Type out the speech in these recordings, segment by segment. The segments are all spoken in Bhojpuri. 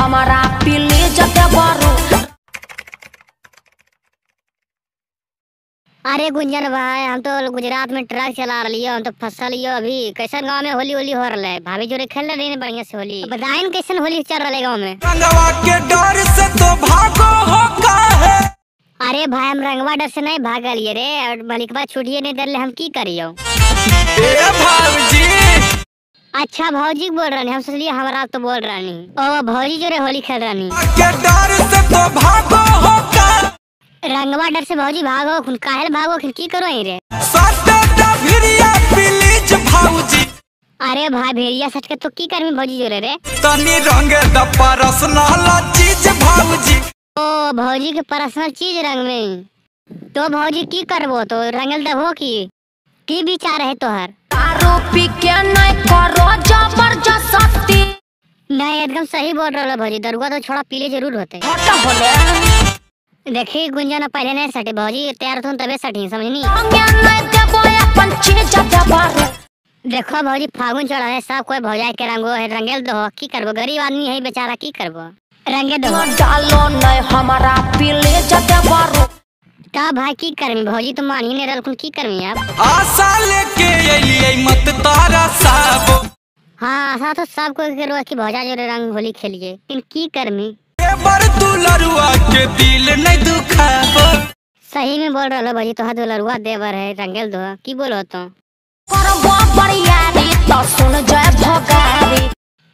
हमारा पीले जते बारू। अरे गुंजन भाई, हम तो गुजरात में ट्रक चला रही हो, हम तो फसल लियो। अभी कैसन गांव में होली होली हो रहा है? भाभी जोरे खेल रही है बढ़िया से होली। बताइन कैसन होली चल रहा है गांव में? रंगवा के डर से तो भागो हो काहे? अरे भाई, हम रंगवा डर से नहीं भागल ये रे, और मलिकवा छुटिए नहीं दर ले, हम की करियो? ए भाऊजी। अच्छा भौजी बोल रही, हम सोचलिए हमारा तो बोल रही। ओ भौजी जोरे होली खेल रही। के डर से तो भागो हो काहे? रंगवा डर से भौजी भागो खुन, काहे भागो खुन, की करो रे? प्लीज भाऊजी। अरे भाई भेड़िया सच के तो की करमी भौजी जोरे रे? तनी रंग द पर्सनल चीज भाऊजी। ओ भौजी के पर्सनल चीज रंग में, तो भौजी की करबो? तो रंगल दबो की विचार है तोहर? दारू पी के नहीं करो जबरदस्ती। नहीं एकदम सही बोल रहा भौजी, दरुआ तो छोड़ा पीले जरूर होते। हटा होले। देखी गुंजन पहले नहीं सटे भौजी, तैयार तुम तबे सटी, समझनी? देखो भौजी फागुन चढ़ा है, सब कोई भौजाई के रंगो है, रंगेल दो की करबो? गरीब आदमी है बेचारा, की करबो? रंगे दो डालो नहीं हमारा पीले जते बारू। का भाई की करमी भौजी, तुम मान ही नहीं रहा, की करमी आप? आशा लेके अइए मत तारा साहब। हाँ आशा तो सब कोई करो कि भौजा जो रंग होली खेलिए, लेकिन की करमी? दुलरुआ के दिल नहीं दुखाबो। सही में बोल रहा भौजी, तो दुलरुआ देवर है, रंगेल दो की बोलो तो? तो सुन जाए भगारी।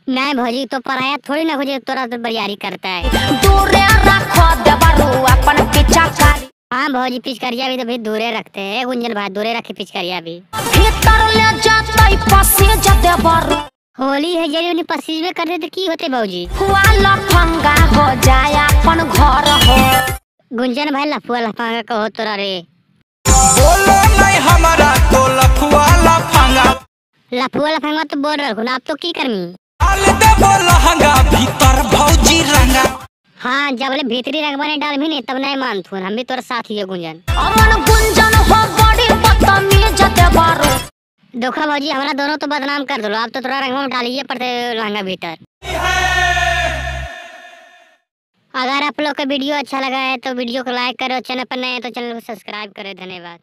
नहीं भौजी, तो पराया थोड़ी ना खोजे, तोरा तो बरियारी करता है। दूरे रखो देवरू अपन पिचकारी। हाँ भौजी, पिचकारिया भी तो भाई दूरे रखते हैं गुंजन भाई, दूरे रखे पिचकारिया भी। भीतर ले जाते पसी जते बारू। होली है जरी उन्हें पसीज में करते तो की होते भौजी? हुआ लफंगा हो जाए अपन घर हो। गुंजन भाई लफुआ लफंगा कहो तोरा रे? बोलो नहीं हमारा तो लफुआ लफंगा। लफुआ लफंगा तो बोल रहा, आप तो की करमी? लहंगा भीतर भौजी रंगा। हाँ जब ले भीतरी रंगवा नहीं डाल भी नहीं, तब नहीं मानथू, हम भी तोरा साथ ही है गुंजन। अमन गुंजन हो बड़ी बदतमीज जते बारू। देखो भौजी, हमारा दोनों तो बदनाम कर दो, आप तो थोड़ा रंगवा में डालिए पड़ते लहंगा भीतर। अगर आप लोग का वीडियो अच्छा लगा है तो वीडियो को लाइक करो, चैनल पर नए हैं तो चैनल को सब्सक्राइब करें। धन्यवाद।